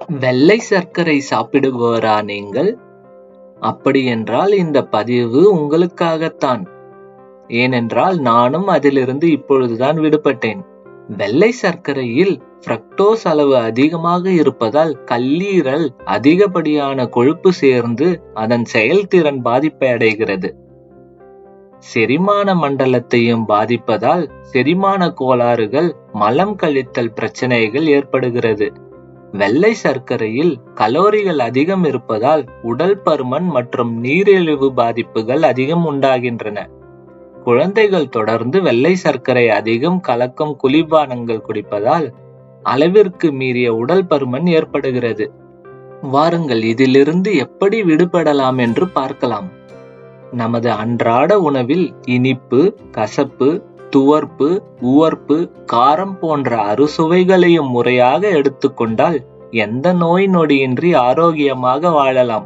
வெள்ளை சர்க்கரை சாப்பிடுபவரா நீங்கள்? அப்படியென்றால் இந்த பதிவு உங்களுக்காகத்தான். ஏனென்றால் நானும் அதிலிருந்து இப்பொழுதுதான் விடுபட்டேன். வெள்ளை சர்க்கரையில் ஃப்ரக்டோஸ் அளவு அதிகமாக இருப்பதால் கல்லீரல் அதிகப்படியான கொழுப்பு சேர்ந்து அதன் செயல்திறன் பாதிப்பை அடைகிறது. செரிமான மண்டலத்தையும் பாதிப்பதால் செரிமான கோளாறுகள், மலம் கழித்தல் பிரச்சனைகள் ஏற்படுகிறது. வெள்ளை சர்க்கரையில் கலோரிகள் அதிகம் இருப்பதால் உடல் பருமன் மற்றும் நீரிழிவு பாதிப்புகள் அதிகம் உண்டாகின்றன. குழந்தைகள் தொடர்ந்து வெள்ளை சர்க்கரை அதிகம் கலக்கும் குளிர்பானங்கள் குடிப்பதால் அளவிற்கு மீறிய உடல் பருமன் ஏற்படுகிறது. வாருங்கள் இதிலிருந்து எப்படி விடுபடலாம் என்று பார்க்கலாம். நமது அன்றாட உணவில் இனிப்பு, கசப்பு, துவர்ப்பு, உவர்ப்பு, காரம் போன்ற அறுசுவைகளையும் முறையாக எடுத்துக்கொண்டால் எந்த நோய் நொடியின்றி ஆரோக்கியமாக வாழலாம்.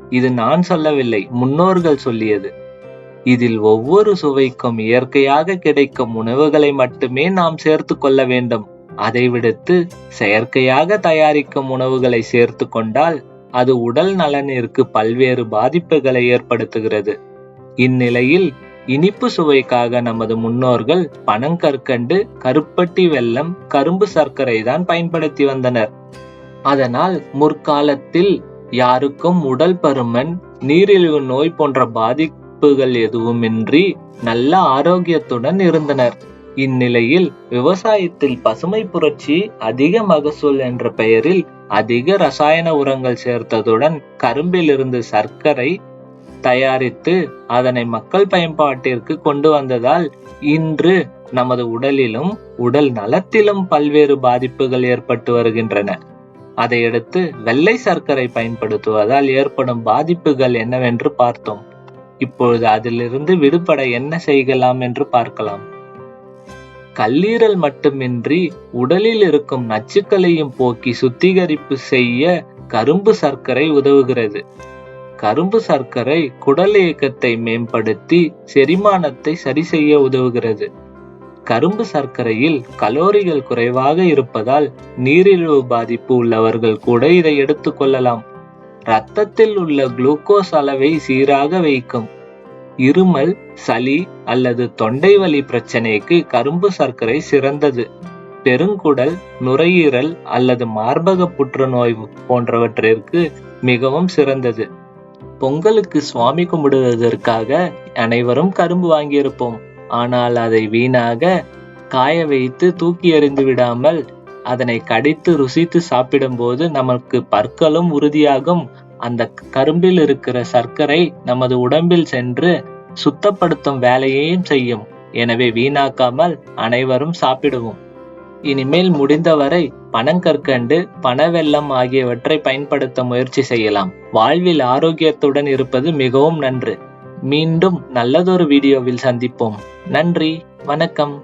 இது நான் சொல்லவில்லை, முன்னோர்கள் சொல்லியது. இதில் ஒவ்வொரு சுவைக்கும் இயற்கையாக கிடைக்கும் உணவுகளை மட்டுமே நாம் சேர்த்து கொள்ள வேண்டும். அதை விடுத்து செயற்கையாக தயாரிக்கும் உணவுகளை சேர்த்து கொண்டால் அது உடல் நலனிற்கு பல்வேறு பாதிப்புகளை ஏற்படுத்துகிறது. இந்நிலையில் இனிப்பு சுவைக்காக நமது முன்னோர்கள் பனங்கற்கண்டு, கருப்பட்டி வெல்லம், கரும்பு சர்க்கரை தான் பயன்படுத்தி வந்தனர். அதனால் முற்காலத்தில் யாருக்கும் உடல் பருமன், நீரிழிவு நோய் போன்ற பாதிப்புகள் எதுவுமின்றி நல்ல ஆரோக்கியத்துடன் இருந்தனர். இந்நிலையில் விவசாயத்தில் பசுமை புரட்சி, அதிக மகசூல் என்ற பெயரில் அதிக ரசாயன உரங்கள் சேர்த்ததுடன் கரும்பிலிருந்து சர்க்கரை தயாரித்து அதனை மக்கள் பயன்பாட்டிற்கு கொண்டு வந்ததால் இன்று நமது உடலிலும் உடல் நலத்திலும் பல்வேறு பாதிப்புகள் ஏற்பட்டு வருகின்றன. அதையடுத்து வெள்ளை சர்க்கரை பயன்படுத்துவதால் ஏற்படும் பாதிப்புகள் என்னவென்று பார்த்தோம். இப்பொழுது அதிலிருந்து விடுபட என்ன செய்யலாம் என்று பார்க்கலாம். கல்லீரல் மட்டுமின்றி உடலில் இருக்கும் நச்சுக்களையும் போக்கி சுத்திகரிப்பு செய்ய கரும்பு சர்க்கரை உதவுகிறது. கரும்பு சர்க்கரை குடல் இயக்கத்தை மேம்படுத்தி செரிமானத்தை சரி செய்ய உதவுகிறது. கரும்பு சர்க்கரையில் கலோரிகள் குறைவாக இருப்பதால் நீரிழிவு பாதிப்பு உள்ளவர்கள் கூட இதை எடுத்துக் கொள்ளலாம். இரத்தத்தில் உள்ள குளுக்கோஸ் அளவை சீராக வைக்கும். இருமல், சளி அல்லது தொண்டை வலி பிரச்சனைக்கு கரும்பு சர்க்கரை சிறந்தது. பெருங்குடல், நுரையீரல் அல்லது மார்பக புற்றுநோய் போன்றவற்றிற்கு மிகவும் சிறந்தது. பொங்கலுக்கு சுவாமி கும்பிடுவதற்காக அனைவரும் கரும்பு வாங்கியிருப்போம். ஆனால் அதை வீணாக காய வைத்து தூக்கி எறிந்து விடாமல் அதனை கடித்து ருசித்து சாப்பிடும் போது நமக்கு பற்களும் உறுதியாகும். அந்த கரும்பில் இருக்கிற சர்க்கரை நமது உடம்பில் சென்று சுத்தப்படுத்தும் வேலையையும் செய்யும். எனவே வீணாக்காமல் அனைவரும் சாப்பிடுவோம். இனிமேல் முடிந்தவரை பனங்கற்கண்டு, பனவெல்லம் ஆகியவற்றை பயன்படுத்த முயற்சி செய்யலாம். வாழ்வில் ஆரோக்கியத்துடன் இருப்பது மிகவும் நன்று. மீண்டும் நல்லதொரு வீடியோவில் சந்திப்போம். நன்றி, வணக்கம்.